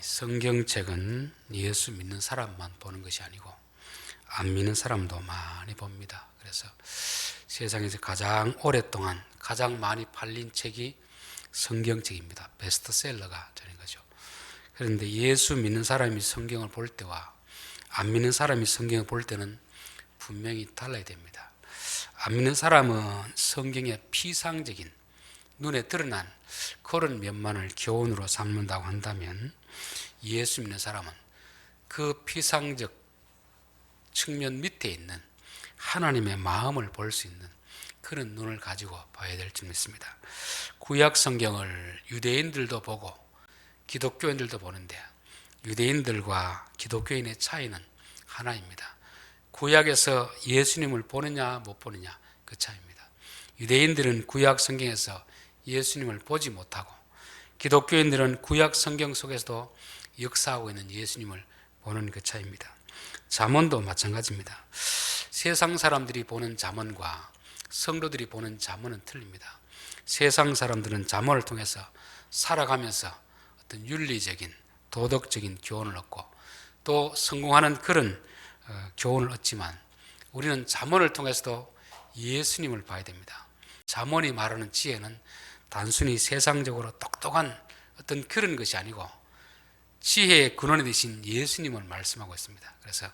성경책은 예수 믿는 사람만 보는 것이 아니고 안 믿는 사람도 많이 봅니다. 그래서 세상에서 가장 오랫동안 가장 많이 팔린 책이 성경책입니다. 베스트셀러가 되는 거죠. 그런데 예수 믿는 사람이 성경을 볼 때와 안 믿는 사람이 성경을 볼 때는 분명히 달라야 됩니다. 안 믿는 사람은 성경의 피상적인 눈에 드러난 그런 면만을 교훈으로 삼는다고 한다면, 예수 믿는 사람은 그 피상적 측면 밑에 있는 하나님의 마음을 볼 수 있는 그런 눈을 가지고 봐야 될 줄 믿습니다. 구약 성경을 유대인들도 보고 기독교인들도 보는데, 유대인들과 기독교인의 차이는 하나입니다. 구약에서 예수님을 보느냐 못 보느냐, 그 차이입니다. 유대인들은 구약 성경에서 예수님을 보지 못하고, 기독교인들은 구약 성경 속에서도 역사하고 있는 예수님을 보는 그 차이입니다. 잠언도 마찬가지입니다. 세상 사람들이 보는 잠언과 성도들이 보는 잠언은 틀립니다. 세상 사람들은 잠언을 통해서 살아가면서 어떤 윤리적인 도덕적인 교훈을 얻고 또 성공하는 그런 교훈을 얻지만, 우리는 잠언을 통해서도 예수님을 봐야 됩니다. 잠언이 말하는 지혜는 단순히 세상적으로 똑똑한 어떤 그런 것이 아니고 지혜의 근원이 되신 예수님을 말씀하고 있습니다. 그래서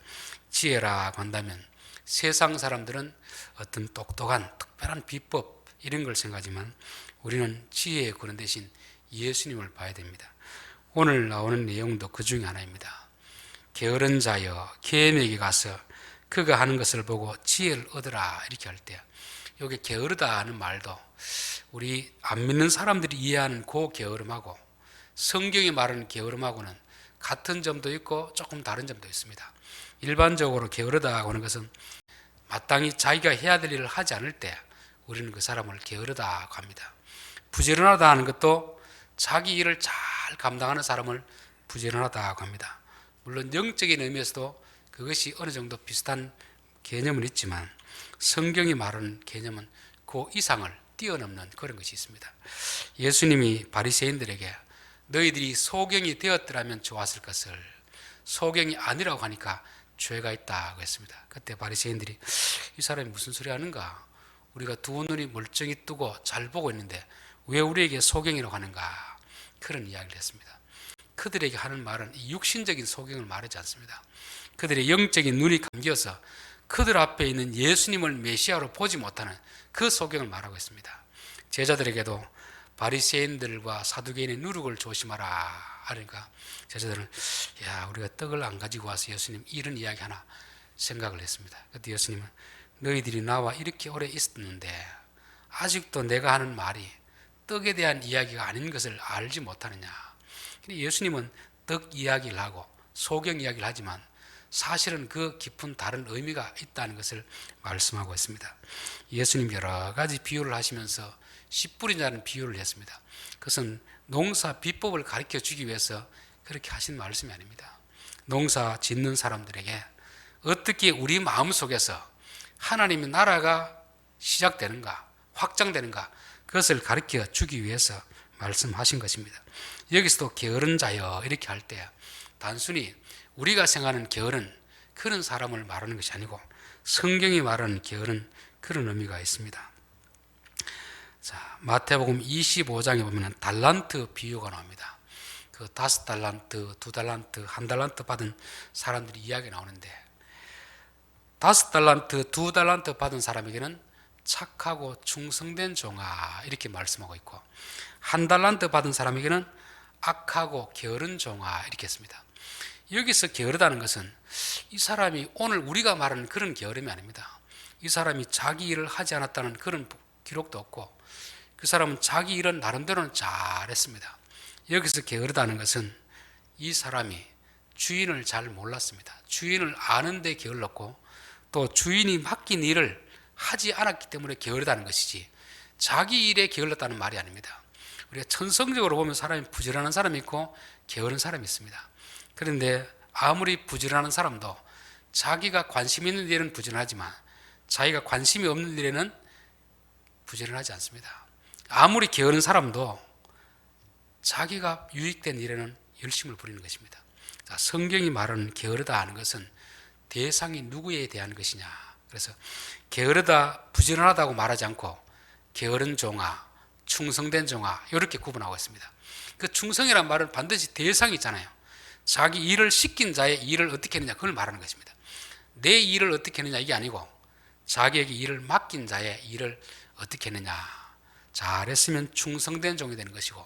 지혜라고 한다면 세상 사람들은 어떤 똑똑한 특별한 비법 이런 걸 생각하지만, 우리는 지혜의 근원 되신 예수님을 봐야 됩니다. 오늘 나오는 내용도 그 중에 하나입니다. 게으른 자여 계ემ에게 가서 그가 하는 것을 보고 지혜를 얻으라, 이렇게 할 때 여기 게으르다 하는 말도 우리 안 믿는 사람들이 이해하는 그 게으름하고 성경이 말하는 게으름하고는 같은 점도 있고 조금 다른 점도 있습니다. 일반적으로 게으르다고 하는 것은 마땅히 자기가 해야 될 일을 하지 않을 때 우리는 그 사람을 게으르다고 합니다. 부지런하다 하는 것도 자기 일을 잘 감당하는 사람을 부지런하다고 합니다. 물론 영적인 의미에서도 그것이 어느 정도 비슷한 개념은 있지만, 성경이 말하는 개념은 그 이상을 뛰어넘는 그런 것이 있습니다. 예수님이 바리새인들에게 너희들이 소경이 되었더라면 좋았을 것을 소경이 아니라고 하니까 죄가 있다고 했습니다. 그때 바리새인들이 이 사람이 무슨 소리 하는가? 우리가 두 눈이 멀쩡히 뜨고 잘 보고 있는데 왜 우리에게 소경이라고 하는가? 그런 이야기를 했습니다. 그들에게 하는 말은 육신적인 소경을 말하지 않습니다. 그들의 영적인 눈이 감겨서 그들 앞에 있는 예수님을 메시아로 보지 못하는 그 소경을 말하고 있습니다. 제자들에게도 바리새인들과 사두개인의 누룩을 조심하라 하니까 제자들은 우리가 떡을 안 가지고 와서 예수님 이런 이야기 하나 생각을 했습니다. 그때 예수님은 너희들이 나와 이렇게 오래 있었는데 아직도 내가 하는 말이 떡에 대한 이야기가 아닌 것을 알지 못하느냐. 예수님은 떡 이야기를 하고 소경 이야기를 하지만 사실은 그 깊은 다른 의미가 있다는 것을 말씀하고 있습니다. 예수님 여러 가지 비유를 하시면서 씨 뿌리냐는 비유를 했습니다. 그것은 농사 비법을 가르쳐 주기 위해서 그렇게 하신 말씀이 아닙니다. 농사 짓는 사람들에게 어떻게 우리 마음속에서 하나님의 나라가 시작되는가, 확장되는가, 그것을 가르쳐 주기 위해서 말씀하신 것입니다. 여기서도 게으른 자여 이렇게 할 때 단순히 우리가 생각하는 게으른 그런 사람을 말하는 것이 아니고 성경이 말하는 게으른 그런 의미가 있습니다. 자, 마태복음 25장에 보면 달란트 비유가 나옵니다. 그 5달란트, 2달란트, 1달란트 받은 사람들이 이야기 나오는데, 5달란트, 2달란트 받은 사람에게는 착하고 충성된 종아 이렇게 말씀하고 있고, 1달란트 받은 사람에게는 악하고 게으른 종아 이렇게 했습니다. 여기서 게으르다는 것은 이 사람이 오늘 우리가 말하는 그런 게으름이 아닙니다. 이 사람이 자기 일을 하지 않았다는 그런 기록도 없고, 그 사람은 자기 일은 나름대로는 잘했습니다. 여기서 게으르다는 것은 이 사람이 주인을 잘 몰랐습니다. 주인을 아는데 게을렀고 또 주인이 맡긴 일을 하지 않았기 때문에 게으르다는 것이지 자기 일에 게을렀다는 말이 아닙니다. 우리가 천성적으로 보면 사람이 부지런한 사람이 있고 게으른 사람이 있습니다. 그런데 아무리 부지런한 사람도 자기가 관심 있는 일은 부지런하지만 자기가 관심이 없는 일에는 부지런하지 않습니다. 아무리 게으른 사람도 자기가 유익된 일에는 열심을 부리는 것입니다. 자, 성경이 말하는 게으르다 하는 것은 대상이 누구에 대한 것이냐. 그래서 게으르다, 부지런하다고 말하지 않고 게으른 종아, 충성된 종아 이렇게 구분하고 있습니다. 그 충성이란 말은 반드시 대상이 있잖아요. 자기 일을 시킨 자의 일을 어떻게 했느냐 그걸 말하는 것입니다. 내 일을 어떻게 했느냐 이게 아니고 자기에게 일을 맡긴 자의 일을 어떻게 했느냐. 잘했으면 충성된 종이 되는 것이고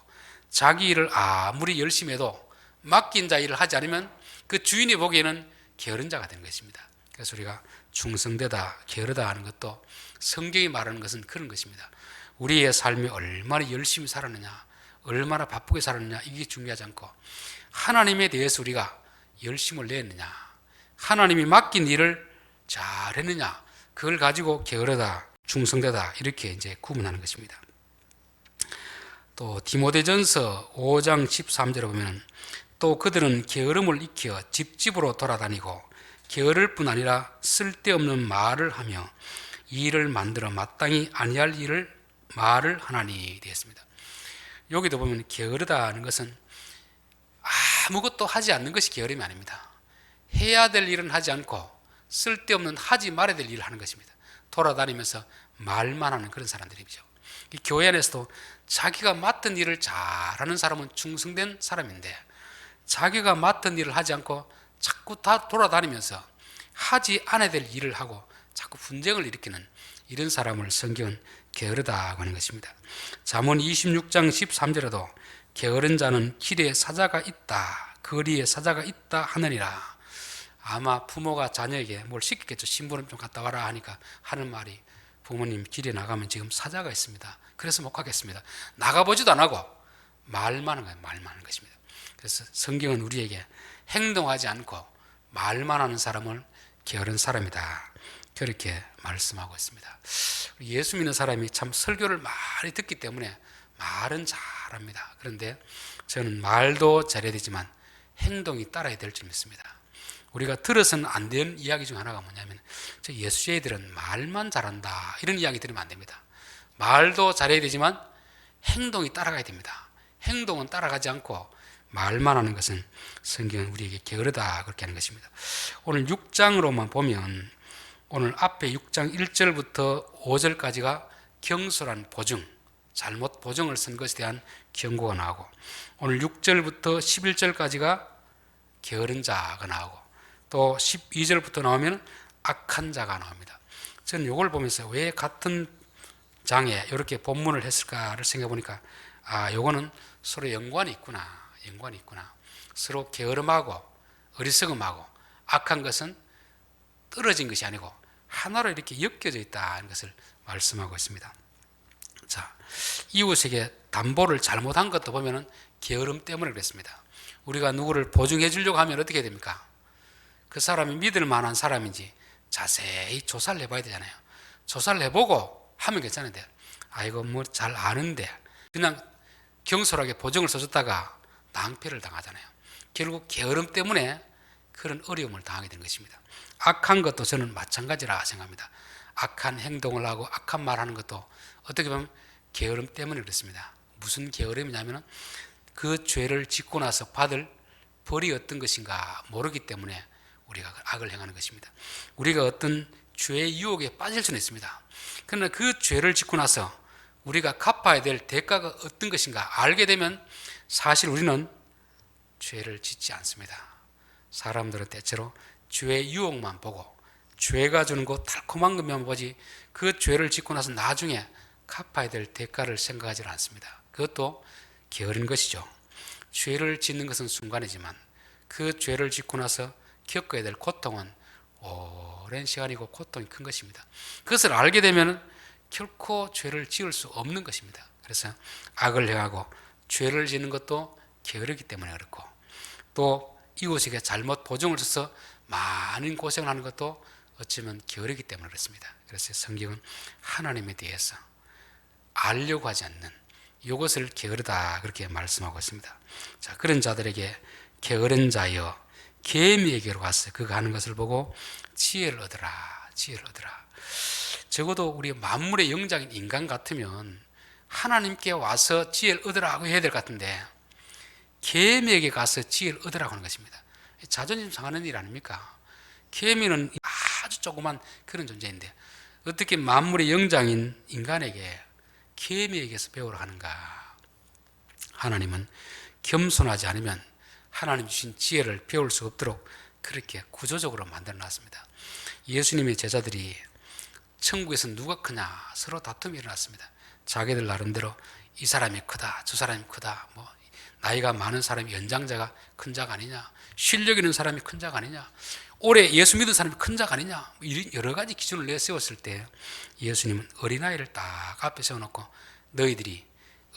자기 일을 아무리 열심히 해도 맡긴 자 일을 하지 않으면 그 주인이 보기에는 게으른 자가 되는 것입니다. 그래서 우리가 충성되다, 게으르다 하는 것도 성경이 말하는 것은 그런 것입니다. 우리의 삶이 얼마나 열심히 살았느냐, 얼마나 바쁘게 살았느냐 이게 중요하지 않고 하나님에 대해서 우리가 열심을 냈느냐, 하나님이 맡긴 일을 잘했느냐 그걸 가지고 게으르다, 충성되다 이렇게 이제 구분하는 것입니다. 또 디모데전서 5장 13절에 보면 또 그들은 게으름을 익혀 집집으로 돌아다니고 게으를 뿐 아니라 쓸데없는 말을 하며 일을 만들어 마땅히 아니할 일을 말을 하나니 되었습니다. 여기도 보면 게으르다는 것은 아무것도 하지 않는 것이 게으름이 아닙니다. 해야 될 일은 하지 않고 쓸데없는 하지 말아야 될 일을 하는 것입니다. 돌아다니면서 말만 하는 그런 사람들이죠. 이 교회 안에서도 자기가 맡은 일을 잘하는 사람은 충성된 사람인데 자기가 맡은 일을 하지 않고 자꾸 다 돌아다니면서 하지 않아야 될 일을 하고 자꾸 분쟁을 일으키는 이런 사람을 성경은 게으르다고 하는 것입니다. 잠언 26장 13절에도 게으른 자는 길에 사자가 있다, 거리에 사자가 있다 하느니라. 아마 부모가 자녀에게 뭘 시켰겠죠. 신부름 좀 갔다 와라 하니까 하는 말이 부모님 길에 나가면 지금 사자가 있습니다. 그래서 못 가겠습니다. 나가보지도 안 하고 말만 하는 거예요. 말만 하는 것입니다. 그래서 성경은 우리에게 행동하지 않고 말만 하는 사람을 게으른 사람이다 그렇게 말씀하고 있습니다. 예수 믿는 사람이 참 설교를 많이 듣기 때문에 말은 잘합니다. 그런데 저는 말도 잘해야 되지만 행동이 따라야 될 줄 믿습니다. 우리가 들어서는 안 되는 이야기 중 하나가 뭐냐면 저 예수제이들은 말만 잘한다 이런 이야기 들으면 안 됩니다. 말도 잘해야 되지만 행동이 따라가야 됩니다. 행동은 따라가지 않고 말만 하는 것은 성경은 우리에게 게으르다 그렇게 하는 것입니다. 오늘 6장으로만 보면 오늘 앞에 6장 1절부터 5절까지가 경솔한 보증, 잘못 보증을 쓴 것에 대한 경고가 나오고 오늘 6절부터 11절까지가 게으른 자가 나오고 또 12절부터 나오면 악한 자가 나옵니다. 저는 이걸 보면서 왜 같은 장에 이렇게 본문을 했을까를 생각해 보니까 요거는 서로 연관이 있구나. 서로 게으름하고 어리석음하고 악한 것은 떨어진 것이 아니고 하나로 이렇게 엮여져 있다는 것을 말씀하고 있습니다. 자, 이웃에게 담보를 잘못한 것도 보면은 게으름 때문에 그랬습니다. 우리가 누구를 보증해 주려고 하면 어떻게 해야 됩니까? 그 사람이 믿을 만한 사람인지 자세히 조사를 해봐야 되잖아요. 조사를 해보고 하면 괜찮은데 이거 뭐 잘 아는데 그냥 경솔하게 보증을 써줬다가 낭패를 당하잖아요. 결국 게으름 때문에 그런 어려움을 당하게 되는 것입니다. 악한 것도 저는 마찬가지라 생각합니다. 악한 행동을 하고 악한 말 하는 것도 어떻게 보면 게으름 때문에 그렇습니다. 무슨 게으름이냐면 그 죄를 짓고 나서 받을 벌이 어떤 것인가 모르기 때문에 우리가 악을 행하는 것입니다. 우리가 어떤 죄의 유혹에 빠질 수는 있습니다. 그러나 그 죄를 짓고 나서 우리가 갚아야 될 대가가 어떤 것인가 알게 되면 사실 우리는 죄를 짓지 않습니다. 사람들은 대체로 죄의 유혹만 보고 죄가 주는 그 달콤한 것만 보지 그 죄를 짓고 나서 나중에 갚아야 될 대가를 생각하지 않습니다. 그것도 게으른 것이죠. 죄를 짓는 것은 순간이지만 그 죄를 짓고 나서 겪어야 될 고통은 오랜 시간이고 고통이 큰 것입니다. 그것을 알게 되면 결코 죄를 지을 수 없는 것입니다. 그래서 악을 행하고 죄를 짓는 것도 게으르기 때문에 그렇고 또 이웃에게 잘못 보증을 줘서 많은 고생을 하는 것도 어쩌면 게으르기 때문에 그렇습니다. 그래서 성경은 하나님에 대해서 알려고 하지 않는 이것을 게으르다 그렇게 말씀하고 있습니다. 자, 그런 자들에게 게으른 자여 개미에게로 갔어요. 그가 하는 것을 보고 지혜를 얻으라. 적어도 우리 만물의 영장인 인간 같으면 하나님께 와서 지혜를 얻으라고 해야 될 것 같은데 계미에게 가서 지혜를 얻으라고 하는 것입니다. 자존심 상하는 일 아닙니까? 계미는 아주 조그만 그런 존재인데 어떻게 만물의 영장인 인간에게 계미에게서 배우라 하는가? 하나님은 겸손하지 않으면 하나님 주신 지혜를 배울 수 없도록 그렇게 구조적으로 만들어 놨습니다. 예수님의 제자들이 천국에서 누가 크냐 서로 다툼이 일어났습니다. 자기들 나름대로 이 사람이 크다, 저 사람이 크다, 뭐 나이가 많은 사람이 연장자가 큰 자가 아니냐, 실력 있는 사람이 큰 자가 아니냐, 오래 예수 믿은 사람이 큰 자가 아니냐, 여러 가지 기준을 내세웠을 때 예수님은 어린아이를 딱 앞에 세워놓고 너희들이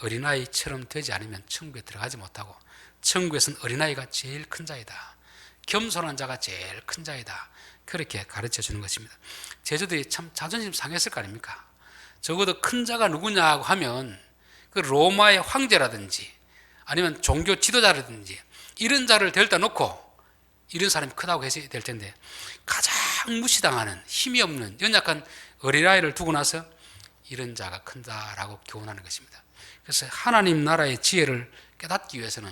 어린아이처럼 되지 않으면 천국에 들어가지 못하고 천국에서는 어린아이가 제일 큰 자이다, 겸손한 자가 제일 큰 자이다, 그렇게 가르쳐 주는 것입니다. 제자들이 참 자존심 상했을 거 아닙니까? 적어도 큰 자가 누구냐고 하면 그 로마의 황제라든지 아니면 종교 지도자라든지 이런 자를 데려다 놓고 이런 사람이 크다고 해야 될 텐데 가장 무시당하는 힘이 없는 연약한 어린아이를 두고 나서 이런 자가 큰다라고 교훈하는 것입니다. 그래서 하나님 나라의 지혜를 깨닫기 위해서는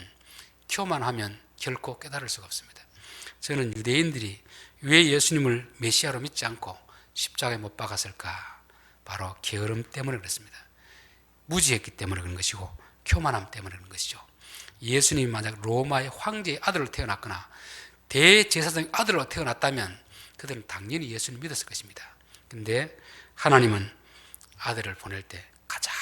교만하면 결코 깨달을 수가 없습니다. 저는 유대인들이 왜 예수님을 메시아로 믿지 않고 십자가에 못 박았을까? 바로 게으름 때문에 그렇습니다. 무지했기 때문에 그런 것이고 교만함 때문에 그런 것이죠. 예수님이 만약 로마의 황제의 아들로 태어났거나 대제사장의 아들로 태어났다면 그들은 당연히 예수님을 믿었을 것입니다. 그런데 하나님은 아들을 보낼 때 가장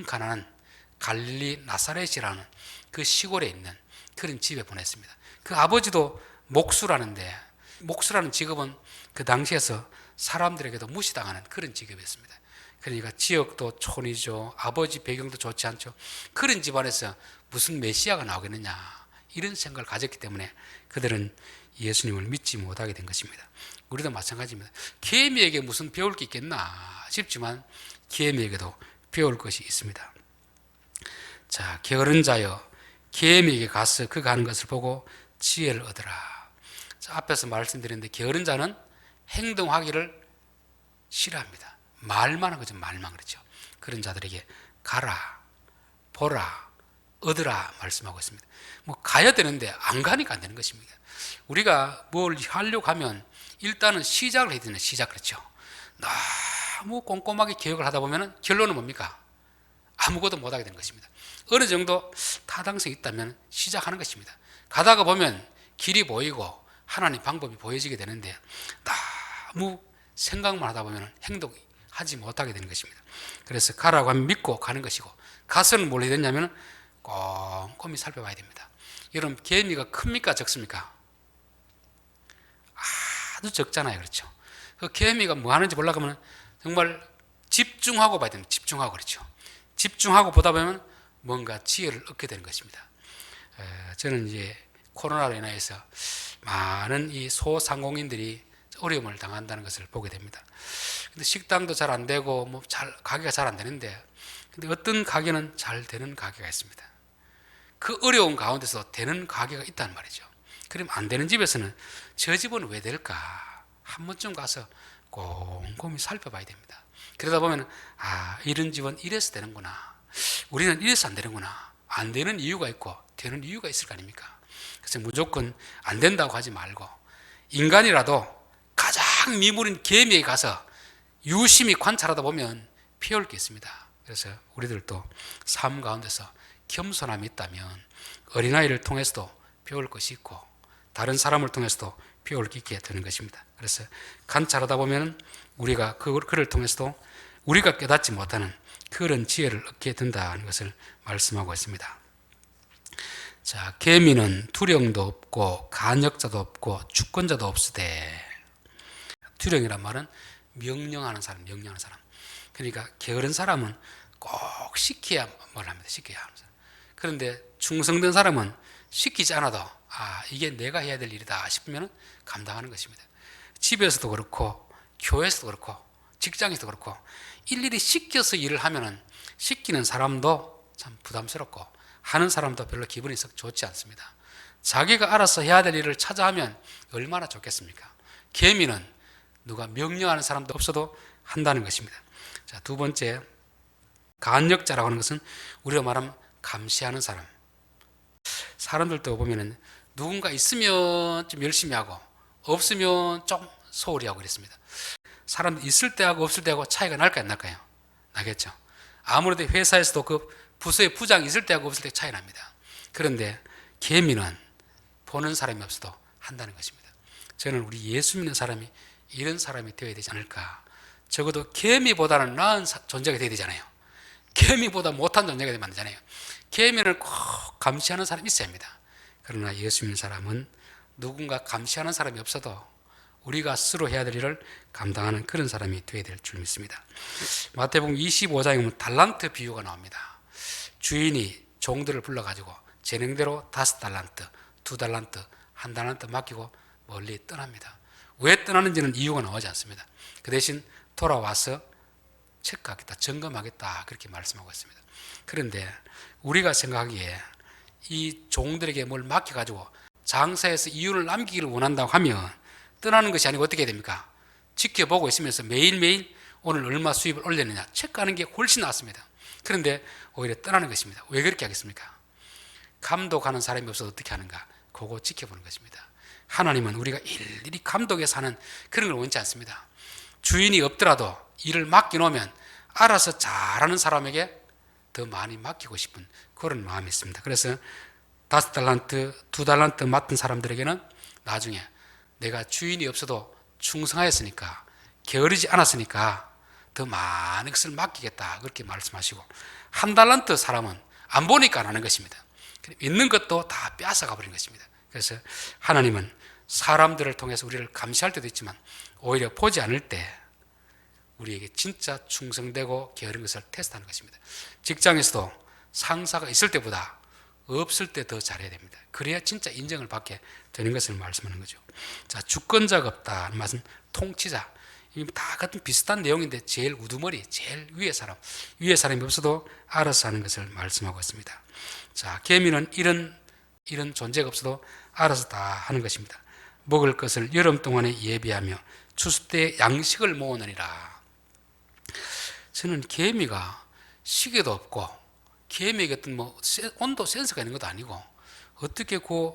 가난한 갈릴리 나사렛이라는 그 시골에 있는 그런 집에 보냈습니다. 그 아버지도 목수라는데 목수라는 직업은 그 당시에서 사람들에게도 무시당하는 그런 직업이었습니다. 그러니까 지역도 촌이죠. 아버지 배경도 좋지 않죠. 그런 집안에서 무슨 메시아가 나오겠느냐 이런 생각을 가졌기 때문에 그들은 예수님을 믿지 못하게 된 것입니다. 우리도 마찬가지입니다. 계미에게 무슨 배울 게 있겠나 싶지만 계미에게도 배울 것이 있습니다. 자, 게으른 자여 계미에게 가서 그가 하는 것을 보고 지혜를 얻으라. 자, 앞에서 말씀드렸는데 게으른 자는 행동하기를 싫어합니다. 말만 하는 거죠. 말만. 그렇죠. 그런 자들에게 가라, 보라, 얻으라 말씀하고 있습니다. 뭐 가야 되는데 안 가니까 안 되는 것입니다. 우리가 뭘 하려고 하면 일단은 시작을 해야 되는 시작. 그렇죠. 너무 꼼꼼하게 계획을 하다 보면 결론은 뭡니까? 아무것도 못하게 되는 것입니다. 어느 정도 타당성이 있다면 시작하는 것입니다. 가다가 보면 길이 보이고 하나님 방법이 보여지게 되는데 너무 생각만 하다 보면 행동하지 못하게 되는 것입니다. 그래서 가라고 하면 믿고 가는 것이고 가서는 뭘 해야 되냐면 꼼꼼히 살펴봐야 됩니다. 여러분 개미가 큽니까 적습니까? 아주 적잖아요. 그렇죠. 그 개미가 뭐 하는지 보려고 하면 정말 집중하고 봐야 됩니다. 집중하고. 그렇죠. 집중하고 보다 보면 뭔가 지혜를 얻게 되는 것입니다. 저는 이제 코로나로 인해서 많은 이 소상공인들이 어려움을 당한다는 것을 보게 됩니다. 근데 식당도 잘 안 되고 뭐 가게가 잘 안 되는데 근데 어떤 가게는 잘 되는 가게가 있습니다. 그 어려운 가운데서 되는 가게가 있단 말이죠. 그럼 안 되는 집에서는 저 집은 왜 될까? 한 번쯤 가서 꼼꼼히 살펴봐야 됩니다. 그러다 보면 이런 집은 이래서 되는구나. 우리는 이래서 안 되는구나. 안 되는 이유가 있고 되는 이유가 있을 거 아닙니까? 그래서 무조건 안 된다고 하지 말고 인간이라도 가장 미물인 개미에 가서 유심히 관찰하다 보면 배울 게 있습니다. 그래서 우리들도 삶 가운데서 겸손함이 있다면 어린아이를 통해서도 배울 것이 있고 다른 사람을 통해서도 배울 게 있게 되는 것입니다. 그래서 관찰하다 보면 우리가 그를 통해서도 우리가 깨닫지 못하는 그런 지혜를 얻게 된다는 것을 말씀하고 있습니다. 자, 계미는 투령도 없고 간역자도 없고 주권자도 없으되. 투령이란 말은 명령하는 사람, 명령하는 사람. 그러니까 게으른 사람은 꼭 시켜야 뭘 합니다. 시켜야 하는 사람. 그런데 충성된 사람은 시키지 않아도 이게 내가 해야 될 일이다 싶으면 감당하는 것입니다. 집에서도 그렇고 교회에서도 그렇고 직장에서도 그렇고 일일이 시켜서 일을 하면은 시키는 사람도 참 부담스럽고 하는 사람도 별로 기분이 썩 좋지 않습니다. 자기가 알아서 해야 될 일을 찾아 하면 얼마나 좋겠습니까? 계미는 누가 명령하는 사람도 없어도 한다는 것입니다. 자, 두 번째, 간역자라고 하는 것은 우리가 말하면 감시하는 사람. 사람들도 보면은 누군가 있으면 좀 열심히 하고 없으면 좀 소홀히 하고 그랬습니다. 사람 있을 때하고 없을 때하고 차이가 날까요, 안 날까요? 나겠죠. 아무래도 회사에서도 그 부서의 부장이 있을 때하고 없을 때 차이 납니다. 그런데 계미는 보는 사람이 없어도 한다는 것입니다. 저는 우리 예수 믿는 사람이 이런 사람이 되어야 되지 않을까. 적어도 계미보다는 나은 존재가 되어야 되잖아요. 계미보다 못한 존재가 되면 안 되잖아요. 계미를 꼭 감시하는 사람이 있어야 합니다. 그러나 예수 믿는 사람은 누군가 감시하는 사람이 없어도 우리가 스스로 해야 될 일을 감당하는 그런 사람이 되어야 될 줄 믿습니다. 마태복음 25장에 보면 달란트 비유가 나옵니다. 주인이 종들을 불러가지고 재능대로 5달란트, 2달란트, 1달란트 맡기고 멀리 떠납니다. 왜 떠나는지는 이유가 나오지 않습니다. 그 대신 돌아와서 체크하겠다, 점검하겠다 그렇게 말씀하고 있습니다. 그런데 우리가 생각하기에 이 종들에게 뭘 맡겨가지고 장사해서 이윤을 남기기를 원한다고 하면 떠나는 것이 아니고 어떻게 해야 됩니까? 지켜보고 있으면서 매일매일 오늘 얼마 수입을 올렸느냐 체크하는 게 훨씬 낫습니다. 그런데 오히려 떠나는 것입니다. 왜 그렇게 하겠습니까? 감독하는 사람이 없어서 어떻게 하는가? 그거 지켜보는 것입니다. 하나님은 우리가 일일이 감독해서 하는 그런 걸 원치 않습니다. 주인이 없더라도 일을 맡겨놓으면 알아서 잘하는 사람에게 더 많이 맡기고 싶은 그런 마음이 있습니다. 그래서 5달란트, 2달란트 맡은 사람들에게는 나중에 내가 주인이 없어도 충성하였으니까 게으르지 않았으니까 더 많은 것을 맡기겠다 그렇게 말씀하시고 1달란트 사람은 안 보니까 안 하는 것입니다. 있는 것도 다 빼앗아가 버린 것입니다. 그래서 하나님은 사람들을 통해서 우리를 감시할 때도 있지만 오히려 보지 않을 때 우리에게 진짜 충성되고 게으른 것을 테스트하는 것입니다. 직장에서도 상사가 있을 때보다 없을 때 더 잘해야 됩니다. 그래야 진짜 인정을 받게 되는 것을 말씀하는 거죠. 자, 주권자가 없다는 말은 통치자. 다 같은 비슷한 내용인데 제일 우두머리, 제일 위에 사람이 없어도 알아서 하는 것을 말씀하고 있습니다. 자, 개미는 이런 존재가 없어도 알아서 다 하는 것입니다. 먹을 것을 여름 동안에 예비하며 추수 때 양식을 모으느니라. 저는 개미가 시계도 없고 개미에게 어떤 온도 센서가 있는 것도 아니고 어떻게 그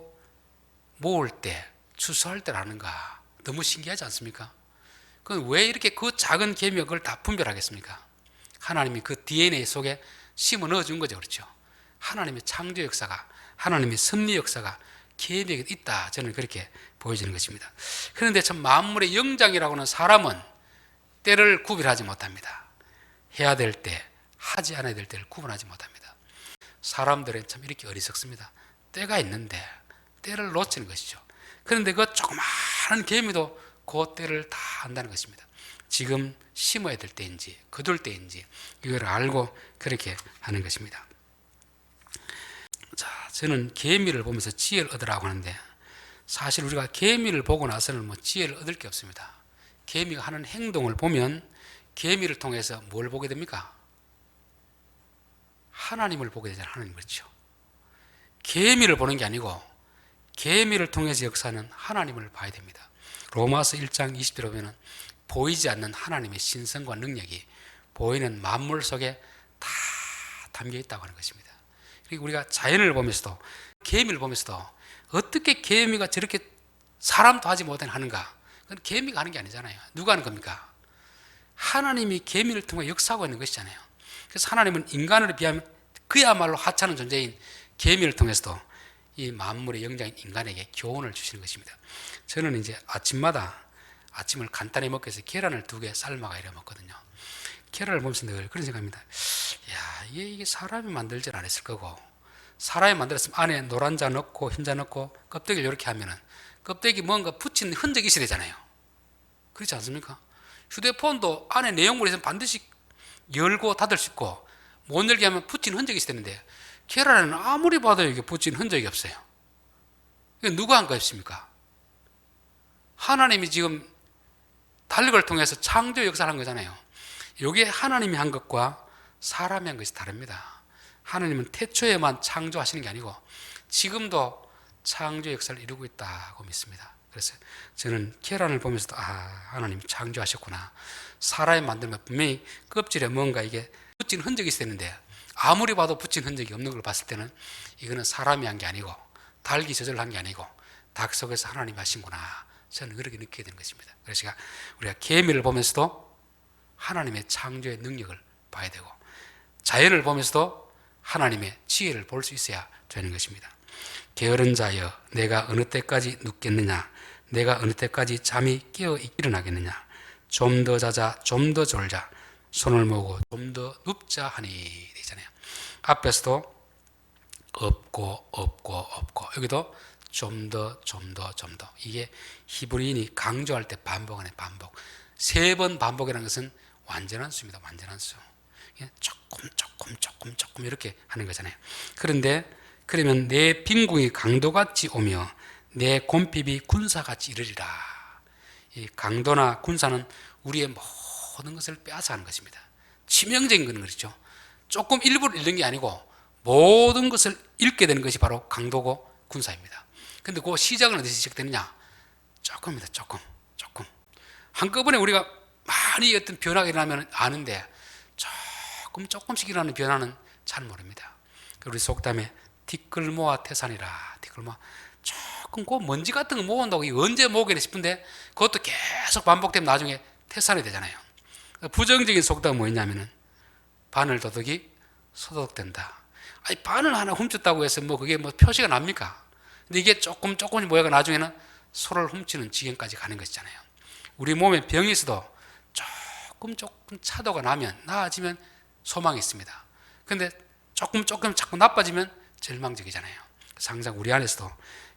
모을 때 추수할 때를 하는가 너무 신기하지 않습니까? 그럼 왜 이렇게 그 작은 개미가 그걸 다 분별하겠습니까? 하나님이 그 DNA 속에 심어 넣어준 거죠. 그렇죠? 하나님의 창조 역사가 하나님의 섭리 역사가 개미에게 있다. 저는 그렇게 보여지는 것입니다. 그런데 참 만물의 영장이라고 하는 사람은 때를 구별하지 못합니다. 해야 될 때, 하지 않아야 될 때를 구분하지 못합니다. 사람들은 참 이렇게 어리석습니다. 때가 있는데 때를 놓치는 것이죠. 그런데 그 조그마한 개미도 그 때를 다 안다는 것입니다. 지금 심어야 될 때인지 거둘 때인지 이걸 알고 그렇게 하는 것입니다. 자, 저는 개미를 보면서 지혜를 얻으라고 하는데 사실 우리가 개미를 보고 나서는 지혜를 얻을 게 없습니다. 개미가 하는 행동을 보면 개미를 통해서 뭘 보게 됩니까? 하나님을 보게 되잖아요. 하나님. 그렇죠. 개미를 보는 게 아니고 개미를 통해서 역사하는 하나님을 봐야 됩니다. 로마서 1장 20절에 보면 보이지 않는 하나님의 신성과 능력이 보이는 만물 속에 다 담겨 있다고 하는 것입니다. 그리고 우리가 자연을 보면서도 개미를 보면서도 어떻게 개미가 저렇게 사람도 하지 못하는 하는가? 그건 개미가 하는 게 아니잖아요. 누가 하는 겁니까? 하나님이 개미를 통해 역사하고 있는 것이잖아요. 그래서 하나님은 인간을 비하면 그야말로 하찮은 존재인 개미를 통해서도 이 만물의 영장인 인간에게 교훈을 주시는 것입니다. 저는 이제 아침마다 아침을 간단히 먹기 위해서 계란을 2개 삶아가 이래 먹거든요. 계란을 보면서 늘 그런 생각합니다. 야, 이게 사람이 만들질 않았을 거고 사람이 만들었으면 안에 노란 자 넣고 흰자 넣고 껍데기를 이렇게 하면은 껍데기 뭔가 붙인 흔적이 있어야 되잖아요. 그렇지 않습니까? 휴대폰도 안에 내용물이 있으면 반드시 열고 닫을 수 있고 못 열게 하면 붙인 흔적이 있어야 되는데 계란에는 아무리 봐도 이게 붙인 흔적이 없어요. 이게 누가 한 것입니까? 하나님이 지금 달력을 통해서 창조 역사를 한 거잖아요. 이게 하나님이 한 것과 사람이 한 것이 다릅니다. 하나님은 태초에만 창조하시는 게 아니고 지금도 창조 역사를 이루고 있다고 믿습니다. 그래서 저는 계란을 보면서도 하나님 창조하셨구나. 사람이 만들면 분명히 껍질에 뭔가 이게 붙인 흔적이 있었는데 아무리 봐도 붙인 흔적이 없는 걸 봤을 때는 이거는 사람이 한 게 아니고 닭이 저절로 한 게 아니고 닭 속에서 하나님이 하신구나. 저는 그렇게 느끼게 되는 것입니다. 그래서 우리가 개미를 보면서도 하나님의 창조의 능력을 봐야 되고, 자연을 보면서도 하나님의 지혜를 볼 수 있어야 되는 것입니다. 게으른 자여, 내가 어느 때까지 눕겠느냐? 내가 어느 때까지 잠이 깨어 일어나겠느냐? 좀 더 자자, 좀 더 졸자, 손을 모으고 좀 더 눕자 하니 되잖아요. 앞에서도 없고 여기도 좀 더. 이게 히브리인이 강조할 때 반복하는 반복. 3번 반복이라는 것은 완전한 수입니다. 완전한 수. 조금 이렇게 하는 거잖아요. 그런데 그러면 내 빈궁이 강도같이 오며 내 곰핍이 군사같이 이르리라. 이 강도나 군사는 우리의 모든 것을 빼앗아가는 것입니다. 치명적인 건 그렇죠. 조금 일부를 잃는 게 아니고 모든 것을 잃게 되는 것이 바로 강도고 군사입니다. 근데 그 시작은 어디서 시작되느냐? 조금입니다. 조금. 한꺼번에 우리가 많이 어떤 변화가 일어나면 아는데 조금씩 일어나는 변화는 잘 모릅니다. 우리 속담에 티끌모아 태산이라. 티끌모아. 조금 그 먼지 같은 거 모은다고 언제 모으겠나 싶은데 그것도 계속 반복되면 나중에 태산이 되잖아요. 부정적인 속담은 뭐였냐면은 바늘 도둑이 소독된다. 아니, 바늘 하나 훔쳤다고 해서 그게 표시가 납니까? 근데 이게 조금씩 모여가 나중에는 소를 훔치는 지경까지 가는 것이잖아요. 우리 몸에 병이 있어도 조금 차도가 나면, 나아지면 소망이 있습니다. 근데 조금 자꾸 나빠지면 절망적이잖아요. 그래서 항상 우리 안에서도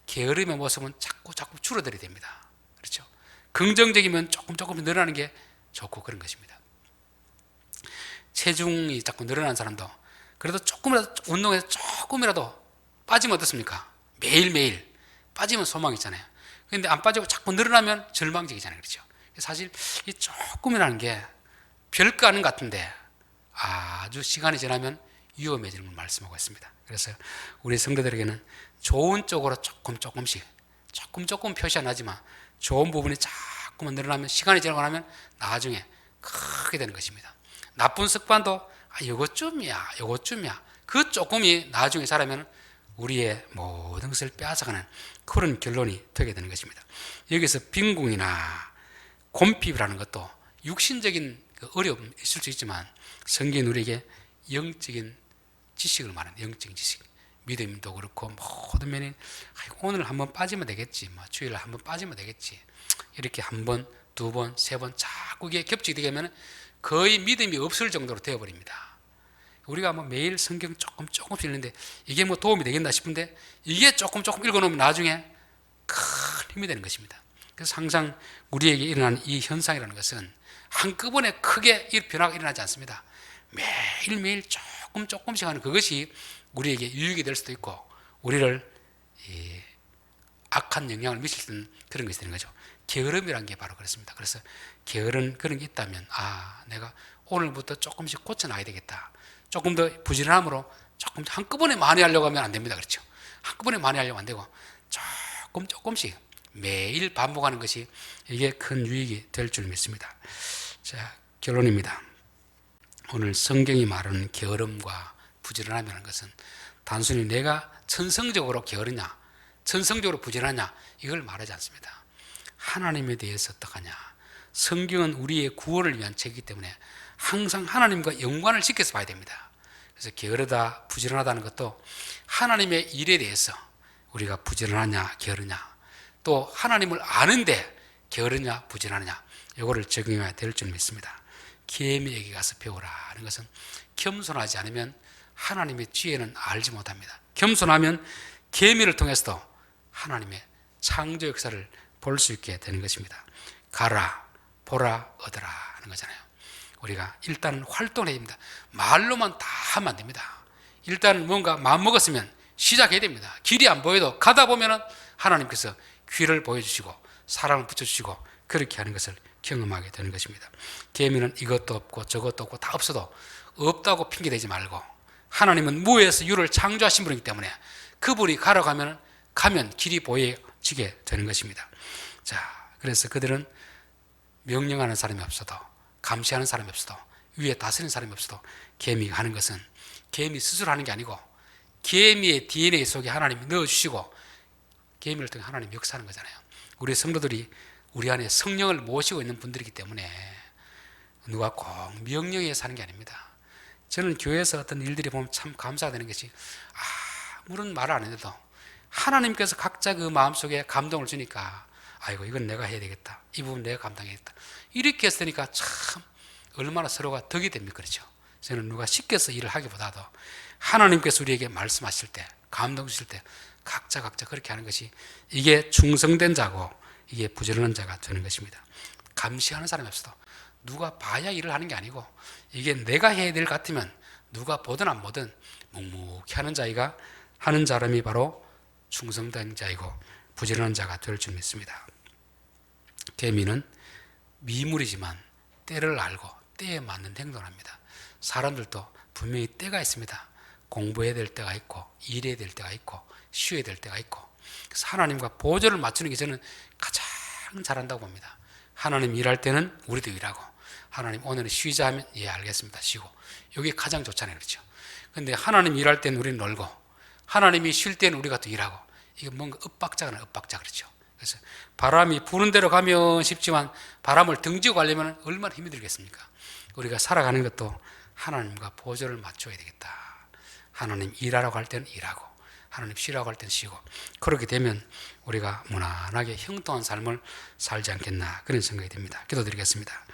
게으름의 모습은 자꾸 줄어들어야 됩니다. 그렇죠? 긍정적이면 조금 늘어나는 게 좋고 그런 것입니다. 체중이 자꾸 늘어나는 사람도 그래도 조금이라도 운동해서 조금이라도 빠지면 어떻습니까? 매일매일 빠지면 소망이 있잖아요. 그런데 안 빠지고 자꾸 늘어나면 절망적이잖아요. 그렇죠? 사실 이 조금이라는 게 별거 아닌 것 같은데 아주 시간이 지나면 위험해지는 걸 말씀하고 있습니다. 그래서 우리 성도들에게는 좋은 쪽으로 조금씩 표시 안 하지만 좋은 부분이 자꾸만 늘어나면 시간이 지나고 나면 나중에 크게 되는 것입니다. 나쁜 습관도 요것쯤이야 그 조금이 나중에 자라면 우리의 모든 것을 빼앗아가는 그런 결론이 되게 되는 것입니다. 여기서 빈궁이나 곰핍이라는 것도 육신적인 어려움이 있을 수 있지만 성경은 우리에게 영적인 지식을 말하는 영적인 지식, 믿음도 그렇고 모든 면이 오늘 한번 빠지면 되겠지, 주일에 한번 빠지면 되겠지, 이렇게 한 번, 두 번, 세 번 자꾸 이게 겹치게 되게 하면 거의 믿음이 없을 정도로 되어버립니다. 우리가 매일 성경 조금씩 읽는데 이게 도움이 되겠나 싶은데 이게 조금 읽어놓으면 나중에 큰 힘이 되는 것입니다. 그래서 항상 우리에게 일어나는 이 현상이라는 것은 한꺼번에 크게 변화가 일어나지 않습니다. 매일매일 조금씩 하는 그것이 우리에게 유익이 될 수도 있고 우리를 악한 영향을 미칠 수 있는 그런 것이 되는 거죠. 게으름이라는 게 바로 그렇습니다. 그래서 게으른 그런 게 있다면 내가 오늘부터 조금씩 고쳐놔야 되겠다. 조금 더 부지런함으로 조금 한꺼번에 많이 하려고 하면 안 됩니다. 그렇죠? 한꺼번에 많이 하려고 안 되고 조금씩 매일 반복하는 것이 이게 큰 유익이 될 줄 믿습니다. 자, 결론입니다. 오늘 성경이 말하는 게으름과 부지런함이라는 것은 단순히 내가 천성적으로 게으르냐, 천성적으로 부지런하냐 이걸 말하지 않습니다. 하나님에 대해서 어떡하냐. 성경은 우리의 구원을 위한 책이기 때문에 항상 하나님과 연관을 시켜서 봐야 됩니다. 그래서 게으르다, 부지런하다는 것도 하나님의 일에 대해서 우리가 부지런하냐, 게으르냐, 또 하나님을 아는데 게으르냐, 부지런하냐 이거를 적용해야 될 줄 믿습니다. 개미에게 가서 배우라는 것은 겸손하지 않으면 하나님의 지혜는 알지 못합니다. 겸손하면 개미를 통해서도 하나님의 창조 역사를 볼 수 있게 되는 것입니다. 가라, 보라, 얻어라 하는 거잖아요. 우리가 일단 활동해야 됩니다. 말로만 다 하면 안 됩니다. 일단 뭔가 마음먹었으면 시작해야 됩니다. 길이 안 보여도 가다 보면은 하나님께서 귀를 보여주시고 사랑을 붙여주시고 그렇게 하는 것을 경험하게 되는 것입니다. 개미는 이것도 없고 저것도 없고 다 없어도 없다고 핑계대지 말고 하나님은 무에서 유를 창조하신 분이기 때문에 그분이 가면 길이 보여지게 되는 것입니다. 자, 그래서 그들은 명령하는 사람이 없어도 감시하는 사람이 없어도 위에 다스리는 사람이 없어도 개미가 하는 것은 개미 스스로 하는 게 아니고 개미의 DNA 속에 하나님이 넣어주시고 계명을 통해 하나님 역사하는 거잖아요. 우리 성도들이 우리 안에 성령을 모시고 있는 분들이기 때문에 누가 꼭 명령에 의해 사는 게 아닙니다. 저는 교회에서 어떤 일들이 보면 참 감사가 되는 것이 아무런 말을 안 해도 하나님께서 각자 그 마음속에 감동을 주니까 아이고 이건 내가 해야 되겠다, 이 부분 내가 감당해야겠다, 이렇게 했으니까 참 얼마나 서로가 덕이 됩니까? 그렇죠? 저는 누가 시켜서 일을 하기보다도 하나님께서 우리에게 말씀하실 때, 감동 주실 때 각자 그렇게 하는 것이, 이게 충성된 자고 이게 부지런한 자가 되는 것입니다. 감시하는 사람이 없어도 누가 봐야 일을 하는 게 아니고 이게 내가 해야 될 것 같으면 누가 보든 안 보든 묵묵히 하는 자가 하는 사람이 바로 충성된 자이고 부지런한 자가 될 줄 믿습니다. 계미는 미물이지만 때를 알고 때에 맞는 행동을 합니다. 사람들도 분명히 때가 있습니다. 공부해야 될 때가 있고 일해야 될 때가 있고 쉬어야 될 때가 있고, 그래서 하나님과 보조를 맞추는 게 저는 가장 잘한다고 봅니다. 하나님 일할 때는 우리도 일하고, 하나님 오늘은 쉬자 하면 예 알겠습니다 쉬고, 이게 가장 좋잖아요. 그렇죠? 근데 하나님 일할 때는 우리는 놀고 하나님이 쉴 때는 우리가 또 일하고, 이게 뭔가 엇박자가 엇박자. 그렇죠? 그래서 바람이 부는 대로 가면 쉽지만 바람을 등지고 가려면 얼마나 힘이 들겠습니까? 우리가 살아가는 것도 하나님과 보조를 맞춰야 되겠다. 하나님 일하라고 할 때는 일하고 하나님 쉬라고 할 때는 쉬고, 그렇게 되면 우리가 무난하게 형통한 삶을 살지 않겠나 그런 생각이 듭니다. 기도드리겠습니다.